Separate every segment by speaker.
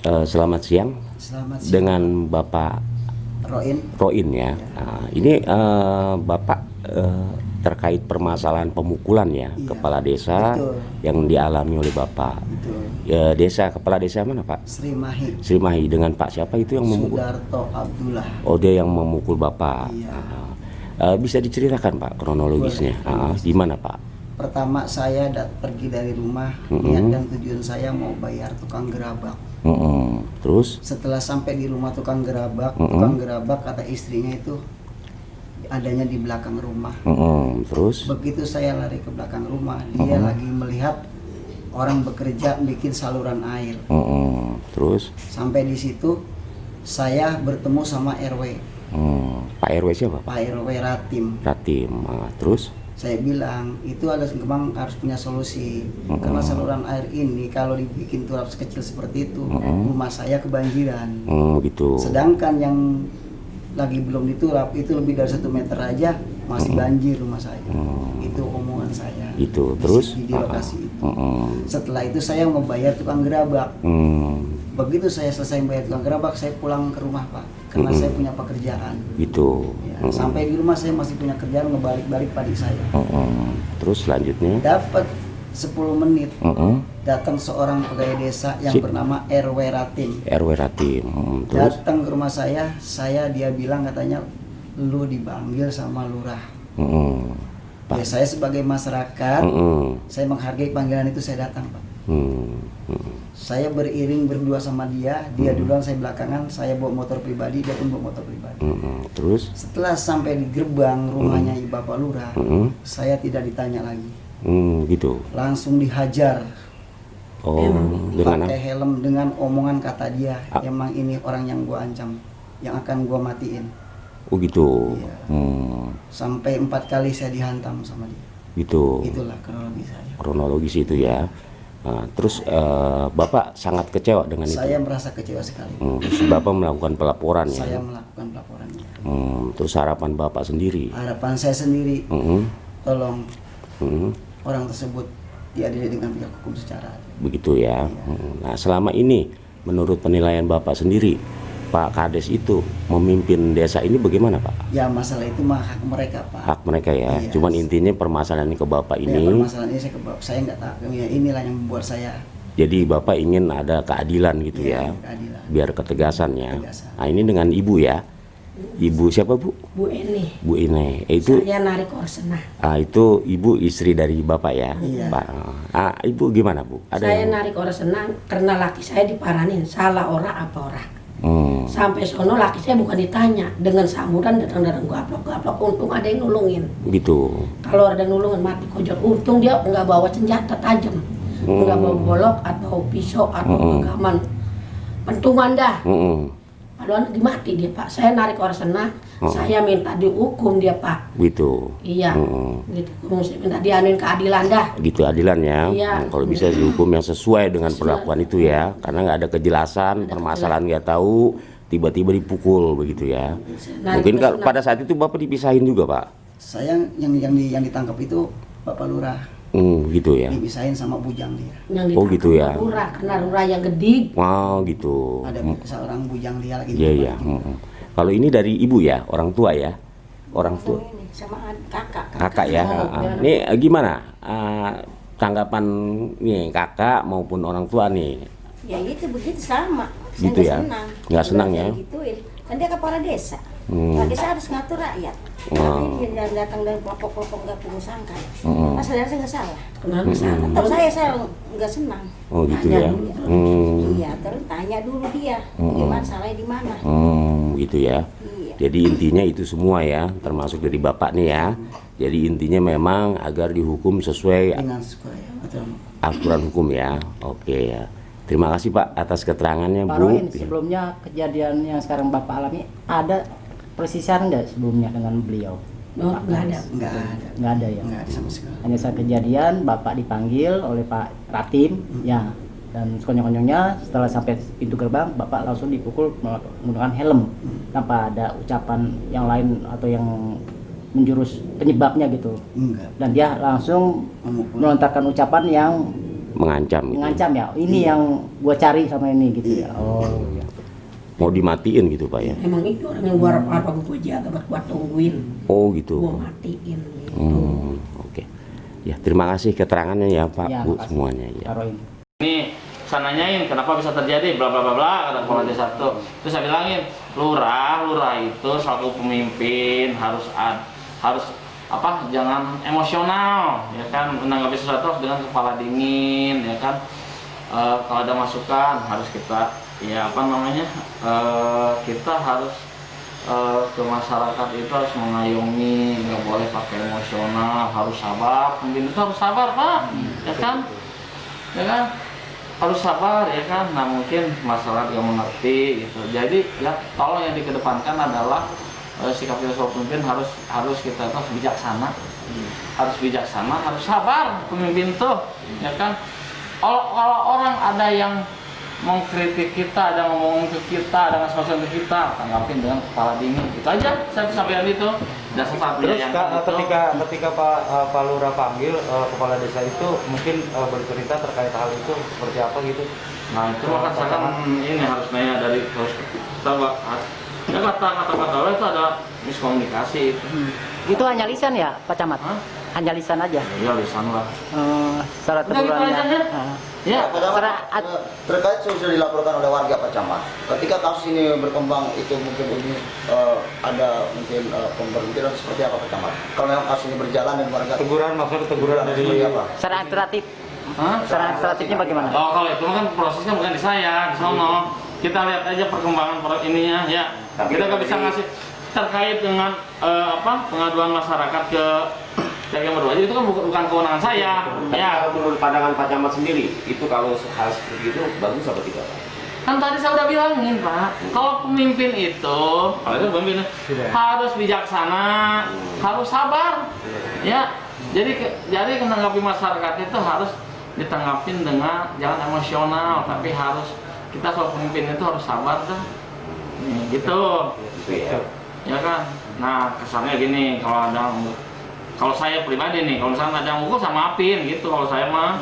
Speaker 1: Selamat siang.
Speaker 2: Selamat siang.
Speaker 1: Dengan Bapak Roin ya. Nah, ini Bapak terkait permasalahan pemukulan ya,
Speaker 2: Iya,
Speaker 1: kepala desa
Speaker 2: betul.
Speaker 1: yang dialami oleh Bapak.
Speaker 2: Betul.
Speaker 1: Ya, kepala desa mana Pak?
Speaker 2: Srimahi.
Speaker 1: Srimahi. Dengan Pak siapa itu yang memukul?
Speaker 2: Sudarto Abdullah.
Speaker 1: Oh, dia yang memukul Bapak.
Speaker 2: Iya.
Speaker 1: Bisa diceritakan Pak kronologisnya? Gimana Pak?
Speaker 2: Pertama saya pergi dari rumah, niat dan tujuan saya mau bayar tukang gerabak.
Speaker 1: Terus?
Speaker 2: Setelah sampai di rumah tukang gerabak kata istrinya itu adanya di belakang rumah.
Speaker 1: Terus?
Speaker 2: Begitu saya lari ke belakang rumah, dia lagi melihat orang bekerja bikin saluran air.
Speaker 1: Terus?
Speaker 2: Sampai di situ saya bertemu sama RW.
Speaker 1: Pak RW siapa?
Speaker 2: Pak RW Ratim.
Speaker 1: Terus?
Speaker 2: Saya bilang itu memang harus punya solusi karena saluran air ini kalau dibikin turap sekecil seperti itu rumah saya kebanjiran.
Speaker 1: Gitu.
Speaker 2: Sedangkan yang lagi belum diturap itu lebih dari 1 meter aja masih banjir rumah saya. Itu omongan saya.
Speaker 1: Itu terus
Speaker 2: di lokasi itu. Setelah itu saya membayar tukang gerabak. Begitu saya selesai membayar tukang gerabak, saya pulang ke rumah Pak karena saya punya pekerjaan.
Speaker 1: Gitu.
Speaker 2: Ya, sampai di rumah saya masih punya kerjaan ngebalik-balik padi saya.
Speaker 1: Terus selanjutnya?
Speaker 2: Dapat 10 menit datang seorang pegawai desa yang bernama RW Ratim.
Speaker 1: Terus?
Speaker 2: Datang ke rumah saya dia bilang katanya lu dipanggil sama lurah. Ya saya sebagai masyarakat, saya menghargai panggilan itu, saya datang Pak. Saya beriring berdua sama dia duluan, saya belakangan, saya bawa motor pribadi, dia pun bawa motor pribadi.
Speaker 1: Terus?
Speaker 2: Setelah sampai di gerbang rumahnya Bapak Lurah, saya tidak ditanya lagi.
Speaker 1: Gitu.
Speaker 2: Langsung dihajar.
Speaker 1: Dengan
Speaker 2: pakai helm dengan omongan kata dia, emang ini orang yang gua ancam, yang akan gua matiin.
Speaker 1: Oh gitu.
Speaker 2: Iya. Sampai 4 kali saya dihantam sama dia.
Speaker 1: Gitu.
Speaker 2: Itulah kronologi saya.
Speaker 1: Kronologis itu ya. Terus Bapak sangat kecewa dengan itu?
Speaker 2: Saya merasa kecewa sekali.
Speaker 1: Terus Bapak melakukan pelaporan ya?
Speaker 2: Saya melakukan pelaporannya.
Speaker 1: Terus harapan Bapak sendiri?
Speaker 2: Harapan saya sendiri, tolong orang tersebut diadili dengan pihak hukum secara adil.
Speaker 1: Begitu ya. Nah, selama ini menurut penilaian Bapak sendiri, Pak Kades itu memimpin desa ini bagaimana Pak?
Speaker 2: Ya masalah itu mah hak mereka Pak.
Speaker 1: Hak mereka ya.
Speaker 2: Iya.
Speaker 1: Cuman intinya permasalahan ini ke Bapak ini.
Speaker 2: Ya, permasalahan ini saya ke Bapak, saya nggak tahu. Ya inilah yang membuat saya.
Speaker 1: Jadi Bapak ingin ada keadilan gitu ya.
Speaker 2: Keadilan.
Speaker 1: Biar ketegasan ya.
Speaker 2: Ketegasan.
Speaker 1: Nah ini dengan Ibu ya. Ibu siapa Bu?
Speaker 3: Bu Eni.
Speaker 1: Bu Ine. Itu
Speaker 3: Saya narik Orsena.
Speaker 1: itu Ibu istri dari Bapak ya.
Speaker 2: Iya.
Speaker 1: Pak. Ibu gimana Bu?
Speaker 3: Saya narik Orsena karena laki saya diparanin. Salah orang apa orang. Sampai sono laki saya bukan ditanya, dengan sambutan datang gaplok, untung ada yang nulungin.
Speaker 1: Gitu.
Speaker 3: Kalau ada nulungin mati kojol, untung dia nggak bawa senjata tajam, nggak bawa golok atau pisau atau pegangan, pentungan dah. Padahal lagi mati dia Pak. Saya narik Orsena, saya minta dihukum dia Pak.
Speaker 1: Gitu.
Speaker 3: Iya. Gitu. Saya minta dianuin keadilan dah.
Speaker 1: Gitu adilan ya.
Speaker 3: Iya.
Speaker 1: Kalau bisa dihukum yang sesuai dengan perlakuan itu ya, karena nggak ada kejelasan, permasalahan nggak tahu, tiba-tiba dipukul begitu ya. Mungkin pada saat itu Bapak dipisahin juga Pak.
Speaker 2: Saya yang ditangkap itu Bapak Lurah.
Speaker 1: Gitu ya.
Speaker 2: Dipisahin sama bujang dia.
Speaker 3: Yang
Speaker 1: gitu ya.
Speaker 3: Lurah, karena lurah yang gede.
Speaker 1: Wow gitu.
Speaker 2: Ada seorang bujang dia lagi.
Speaker 1: Iya. Kalau ini dari Ibu ya, orang tua ya. Orang tua.
Speaker 3: Ini sama kakak.
Speaker 1: Kakak ya. Ini gimana tanggapan nih kakak maupun orang tua nih?
Speaker 4: Ya itu begitu sama.
Speaker 1: Gitu ya. Nggak senang ya.
Speaker 4: Gituin. Kan dia kepala desa. Kepala desa harus ngatur rakyat. Tapi dia datang dari kelompok-kelompok nggak pengusaha kan. Masalahnya saya nggak salah.
Speaker 3: Kenapa salah?
Speaker 4: Tetap saya nggak senang.
Speaker 1: Oh gitu ya.
Speaker 4: Iya, terus tanya dulu dia. Gimana salahnya di mana?
Speaker 1: Gitu ya.
Speaker 4: Iya.
Speaker 1: Jadi intinya itu semua ya, termasuk dari Bapak nih ya. Jadi intinya memang agar dihukum sesuai
Speaker 2: Dengan sesuai
Speaker 1: aturan hukum ya. Oke ya. Terima kasih Pak atas keterangannya
Speaker 5: Pak
Speaker 1: Bu.
Speaker 5: Roin, sebelumnya kejadian yang sekarang Bapak alami ada persisian nggak sebelumnya dengan beliau?
Speaker 3: Nggak ada.
Speaker 5: Nggak ada ya.
Speaker 2: Nggak ada sama sekali.
Speaker 5: Hanya saat kejadian Bapak dipanggil oleh Pak Ratim, ya, dan sekonyong-konyongnya setelah sampai pintu gerbang Bapak langsung dipukul menggunakan helm tanpa ada ucapan yang lain atau yang menjurus penyebabnya gitu.
Speaker 2: Enggak.
Speaker 5: Dan dia langsung
Speaker 2: Memukul.
Speaker 5: melontarkan ucapan yang
Speaker 1: mengancam gitu.
Speaker 5: Mengancam ya. Ini yang gua cari sama ini gitu ya. Oh iya.
Speaker 1: Mau dimatiin gitu Pak ya.
Speaker 3: Emang itu orang yang gua harap gua jaga buat gua tungguin.
Speaker 1: Oh gitu.
Speaker 3: Gua matiin gitu.
Speaker 1: Oke. Ya, terima kasih keterangannya ya Pak,
Speaker 5: Ya,
Speaker 1: Bu
Speaker 5: makasih.
Speaker 1: semuanya ya.
Speaker 5: Taruhin.
Speaker 6: Ini saya nanyain kenapa bisa terjadi bla bla bla bla, kata kepala desa tuh. Terus saya bilangin, lurah itu selaku pemimpin harus apa, jangan emosional ya kan, menanggapi sesuatu harus dengan kepala dingin ya kan. Kalau ada masukan harus kita ya apa namanya, kita harus ke masyarakat itu harus mengayomi, nggak boleh pakai emosional, harus sabar. Pemimpin itu harus sabar Pak, ya kan, harus sabar ya kan. Nah mungkin masyarakat nggak mengerti gitu. Jadi ya tolong yang dikedepankan adalah sikap kita sebagai pemimpin harus kita harus bijaksana, harus sabar pemimpin tuh, ya kan. Kalau orang ada yang mengkritik kita, ada ngomong ke kita, ada ngasih ke kita, tanggapin dengan kepala dingin. Itu aja saya sampaikan itu. Dan
Speaker 7: Terus ketika Pak Lurah panggil kepala desa itu mungkin bercerita terkait hal itu seperti apa gitu.
Speaker 6: Nah itu mah kan ini harus nanya dari terus ya kata-kata itu ada miskomunikasi itu.
Speaker 5: Itu hanya lisan ya Pak Camat?
Speaker 6: Hah?
Speaker 5: Hanya lisan aja?
Speaker 6: Iya lisan lah.
Speaker 5: Secara
Speaker 6: Udah gitu aja
Speaker 5: tegurannya.
Speaker 6: ya? Ya.
Speaker 8: Terkait sudah dilaporkan oleh warga Pak Camat. Ketika kasus ini berkembang itu mungkin ini ada mungkin pemberhentian seperti apa Pak Camat? Kalau memang kasus ini berjalan dan warga
Speaker 7: Maksudnya teguran dari
Speaker 8: seperti apa?
Speaker 5: Secara administratif.
Speaker 6: Hah?
Speaker 5: Secara administratifnya bagaimana?
Speaker 6: Oh, kalau itu kan prosesnya bukan di saya, di sono. Kita lihat aja perkembangan ininya ya. Kita nggak bisa ngasih terkait dengan pengaduan masyarakat ke yang berwajib, itu kan bukan kewenangan saya. Ya.
Speaker 1: Menurut pandangan Pak Camat sendiri, itu kalau hal seperti itu bagus apa tidak Pak?
Speaker 6: Kan tadi saya udah bilangin Pak, kalau pemimpin itu, kalau itu pemimpin harus bijaksana, harus sabar, ya. Jadi menanggapi masyarakat itu harus ditanggapin dengan jangan emosional, tapi harus kita sebagai pemimpin itu harus sabar kan, gitu, ya kan. Nah kesannya gini, kalau saya pribadi nih, kalau misalnya ada yang mukul sama maafin gitu, kalau saya mah.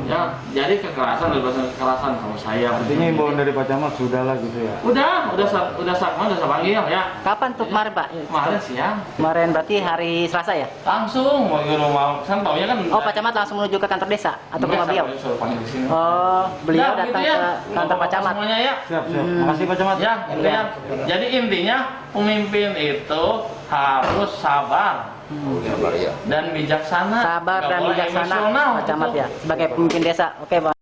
Speaker 6: Ya, jadi kekerasan kalau saya.
Speaker 7: Artinya imbauan dari Pak Camat sudah lah gitu ya.
Speaker 6: Udah saya panggil ya.
Speaker 5: Kapan tuh kemarin Pak?
Speaker 6: Kemarin siang.
Speaker 5: Kemarin berarti hari Selasa ya?
Speaker 6: Langsung mau kan taunya kan.
Speaker 5: Oh Pak Camat langsung menuju ke kantor desa atau ke rumah beliau?
Speaker 6: Suruh panggil di sini.
Speaker 5: Oh, beliau
Speaker 6: Nah,
Speaker 5: datang
Speaker 6: gitu ya.
Speaker 5: ke kantor Pak Camat.
Speaker 6: Semuanya ya.
Speaker 7: Siap. Makasih Pak Camat.
Speaker 6: Ya, intinya. Jadi intinya pemimpin itu harus sabar
Speaker 8: Sabar ya.
Speaker 6: dan bijaksana.
Speaker 5: Sabar
Speaker 6: Nggak
Speaker 5: dan
Speaker 6: boleh
Speaker 5: bijaksana
Speaker 6: emosional,
Speaker 5: Pak Camat
Speaker 6: gitu.
Speaker 5: ya sebagai pemimpin desa. Oke Pak.